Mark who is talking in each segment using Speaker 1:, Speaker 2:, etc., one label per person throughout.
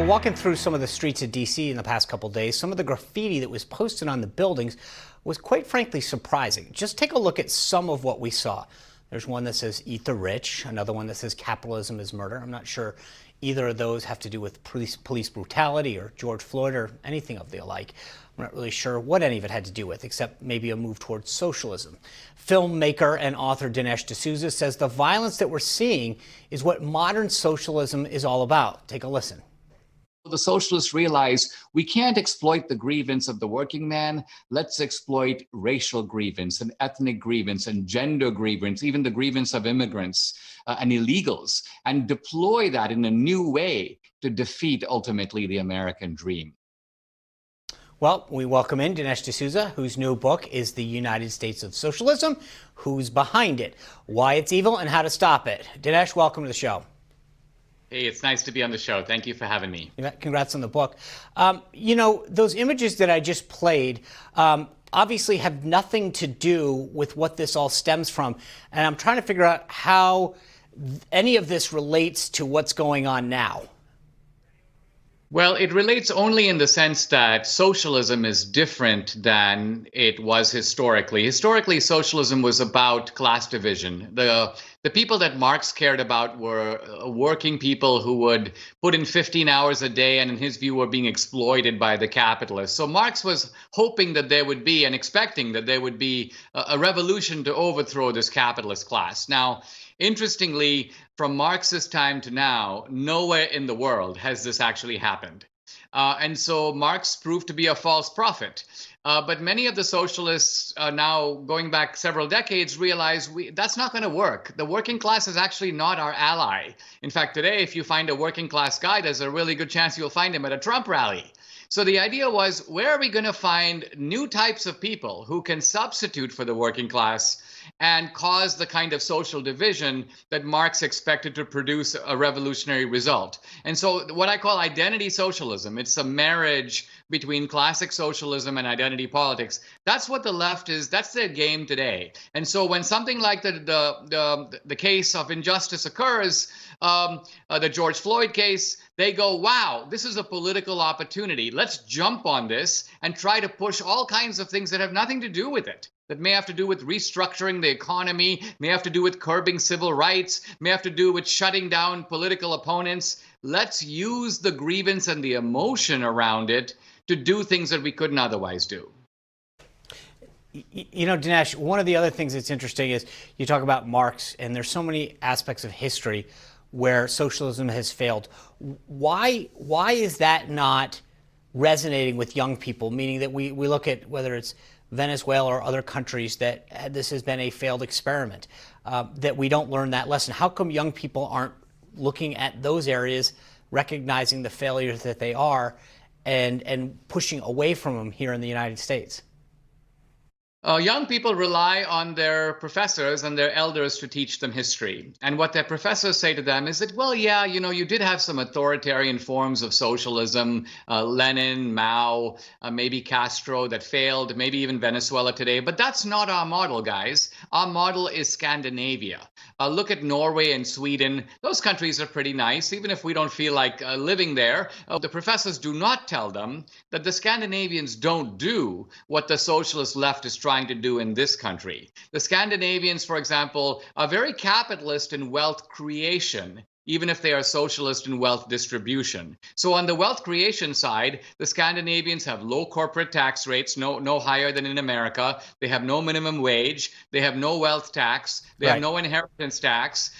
Speaker 1: Well, walking through some of the streets of D.C. in the past couple days, some of the graffiti that was posted on the buildings was quite frankly surprising. Just take a look at some of what we saw. There's one that says "Eat the Rich," another one that says "Capitalism is Murder." I'm not sure either of those have to do with police brutality or George Floyd or anything of the like. I'm not really sure what any of it had to do with, except maybe a move towards socialism. Filmmaker and author Dinesh D'Souza says the violence that we're seeing is what modern socialism is all about. Take a listen.
Speaker 2: The socialists realize we can't exploit the grievance of the working man. Let's exploit racial grievance and ethnic grievance and gender grievance, even the grievance of immigrants and illegals, and deploy that in a new way to defeat ultimately the American dream.
Speaker 1: Well, we welcome in Dinesh D'Souza, whose new book is The United States of Socialism. Who's behind it, why it's evil, and how to stop it. Dinesh, welcome to the show.
Speaker 3: Hey, it's nice to be on the show. Thank you for having me.
Speaker 1: Congrats on the book. You know, those images that I just played obviously have nothing to do with what this all stems from. And I'm trying to figure out how any of this relates to what's going on now.
Speaker 3: Well, it relates only in the sense that socialism is different than it was historically. Historically, socialism was about class division. The people that Marx cared about were working people who would put in 15 hours a day and in his view were being exploited by the capitalists. So Marx was hoping that there would be and expecting that there would be a revolution to overthrow this capitalist class. Now, interestingly, from Marx's time to now, nowhere in the world has this actually happened. And so Marx proved to be a false prophet. But many of the socialists now, going back several decades, realize that's not going to work. The working class is actually not our ally. In fact, today, if you find a working class guy, there's a really good chance you'll find him at a Trump rally. So the idea was, where are we going to find new types of people who can substitute for the working class and cause the kind of social division that Marx expected to produce a revolutionary result? And so what I call identity socialism, it's a marriage between classic socialism and identity politics. That's what the left is. That's their game today. And so when something like the case of injustice occurs, the George Floyd case, they go, wow, this is a political opportunity. Let's jump on this and try to push all kinds of things that have nothing to do with it, that may have to do with restructuring the economy, may have to do with curbing civil rights, may have to do with shutting down political opponents. Let's use the grievance and the emotion around it to do things that we couldn't otherwise do.
Speaker 1: You know, Dinesh, one of the other things that's interesting is you talk about Marx, and there's so many aspects of history where socialism has failed. Why is that not resonating with young people? Meaning that we look at whether it's Venezuela or other countries that this has been a failed experiment, that we don't learn that lesson. How come young people aren't looking at those areas, recognizing the failures that they are, and pushing away from them here in the United States?
Speaker 3: Young people rely on their professors and their elders to teach them history. And what their professors say to them is that, well, yeah, you know, you did have some authoritarian forms of socialism, Lenin, Mao, maybe Castro that failed, maybe even Venezuela today. But that's not our model, guys. Our model is Scandinavia. Look at Norway and Sweden. Those countries are pretty nice, even if we don't feel like living there. The professors do not tell them that the Scandinavians don't do what the socialist left is trying to do in this country. The Scandinavians, for example, are very capitalist in wealth creation, even if they are socialist in wealth distribution. So on the wealth creation side, the Scandinavians have low corporate tax rates, no higher than in America. They have no minimum wage. They have no wealth tax. They have no inheritance tax.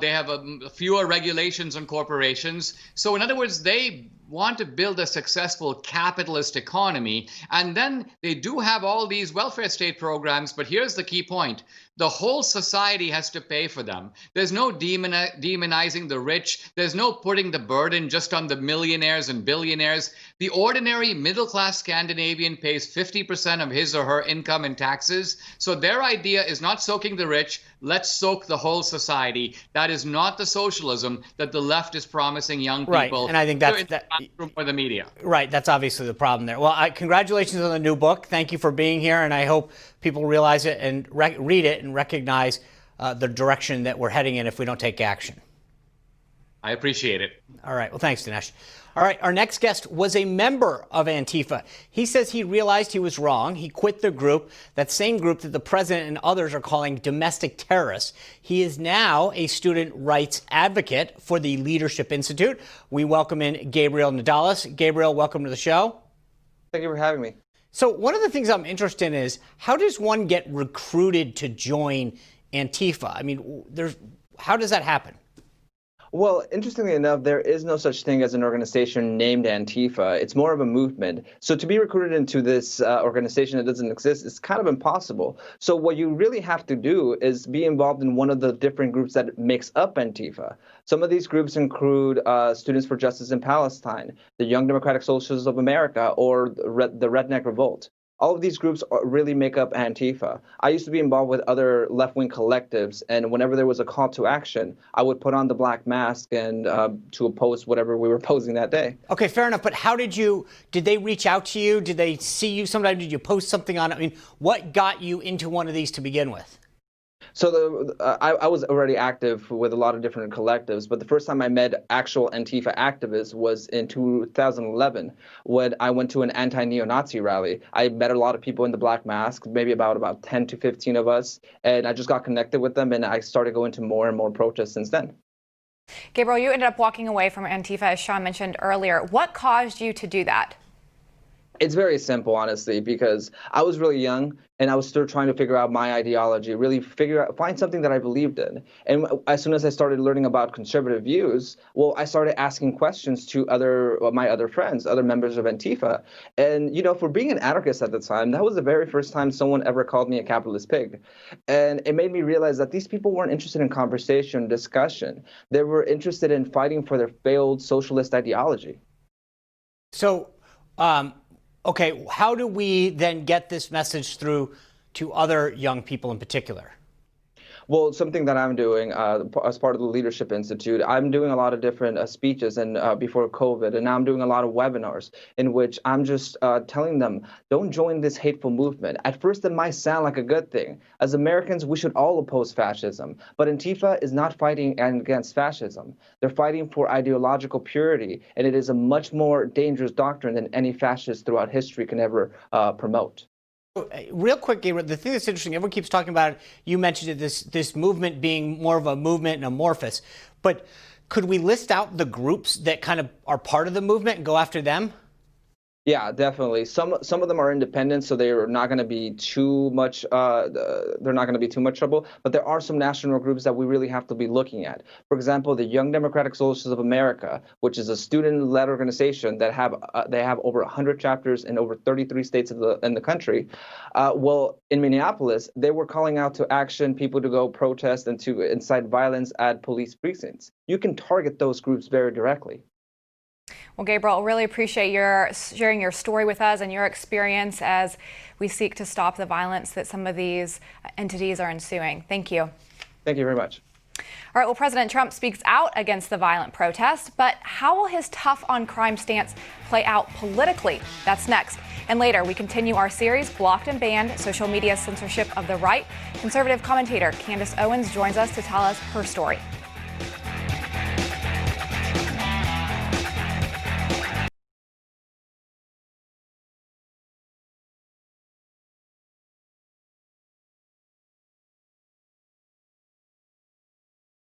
Speaker 3: They have fewer regulations on corporations. So in other words, they want to build a successful capitalist economy. And then they do have all these welfare state programs. But here's the key point. The whole society has to pay for them. There's no demonizing the rich. There's no putting the burden just on the millionaires and billionaires. The ordinary middle-class Scandinavian pays 50% of his or her income in taxes. So their idea is not soaking the rich. Let's soak the whole society. That is not the socialism that the left is promising young people.
Speaker 1: Right, and I think that's
Speaker 3: for the media.
Speaker 1: Right, that's obviously the problem there. Well, congratulations on the new book. Thank you for being here, and I hope people realize it and read it and recognize the direction that we're heading in if we don't take action.
Speaker 3: I appreciate it.
Speaker 1: All right. Well, thanks, Dinesh. All right. Our next guest was a member of Antifa. He says he realized he was wrong. He quit the group, that same group that the president and others are calling domestic terrorists. He is now a student rights advocate for the Leadership Institute. We welcome in Gabriel Nadales. Gabriel, welcome to the show.
Speaker 4: Thank you for having me.
Speaker 1: So one of the things I'm interested in is how does one get recruited to join Antifa? I mean, how does that happen?
Speaker 4: Well, interestingly enough, there is no such thing as an organization named Antifa. It's more of a movement. So to be recruited into this organization that doesn't exist is kind of impossible. So what you really have to do is be involved in one of the different groups that makes up Antifa. Some of these groups include Students for Justice in Palestine, the Young Democratic Socialists of America, or the Redneck Revolt. All of these groups really make up Antifa. I used to be involved with other left-wing collectives, and whenever there was a call to action, I would put on the black mask and to oppose whatever we were opposing that day.
Speaker 1: Okay, fair enough. But did they reach out to you? Did they see you sometime? Did you post something on it? I mean, what got you into one of these to begin with?
Speaker 4: So I was already active with a lot of different collectives, but the first time I met actual Antifa activists was in 2011 when I went to an anti-neo-Nazi rally. I met a lot of people in the black mask, maybe about 10 to 15 of us, and I just got connected with them, and I started going to more and more protests since then.
Speaker 5: Gabriel, you ended up walking away from Antifa, as Sean mentioned earlier. What caused you to do that?
Speaker 4: It's very simple, honestly, because I was really young and I was still trying to figure out my ideology, really find something that I believed in. And as soon as I started learning about conservative views, well, I started asking questions to my other friends, other members of Antifa. And, for being an anarchist at the time, that was the very first time someone ever called me a capitalist pig. And it made me realize that these people weren't interested in conversation, discussion. They were interested in fighting for their failed socialist ideology.
Speaker 1: So, okay, how do we then get this message through to other young people in particular?
Speaker 4: Well, something that I'm doing as part of the Leadership Institute, I'm doing a lot of different speeches and before COVID, and now I'm doing a lot of webinars in which I'm just telling them, don't join this hateful movement. At first, it might sound like a good thing. As Americans, we should all oppose fascism, but Antifa is not fighting against fascism. They're fighting for ideological purity, and it is a much more dangerous doctrine than any fascist throughout history can ever promote.
Speaker 1: Real quick, Gabriel, the thing that's interesting, everyone keeps talking about it. You mentioned it, this movement being more of a movement and amorphous. But could we list out the groups that kind of are part of the movement and go after them?
Speaker 4: Yeah, definitely. Some of them are independent, so they're not going to be too much. They're not going to be too much trouble. But there are some national groups that we really have to be looking at. For example, the Young Democratic Socialists of America, which is a student-led organization that they have over 100 chapters in over 33 states in the country. Well, in Minneapolis, they were calling out to action, people to go protest and to incite violence at police precincts. You can target those groups very directly.
Speaker 5: Well, Gabriel, really appreciate your sharing your story with us and your experience as we seek to stop the violence that some of these entities are ensuing. Thank you.
Speaker 4: Thank you very much.
Speaker 5: All right, well, President Trump speaks out against the violent protests, but how will his tough on crime stance play out politically? That's next. And later, we continue our series, Blocked and Banned, Social Media Censorship of the Right. Conservative commentator Candace Owens joins us to tell us her story.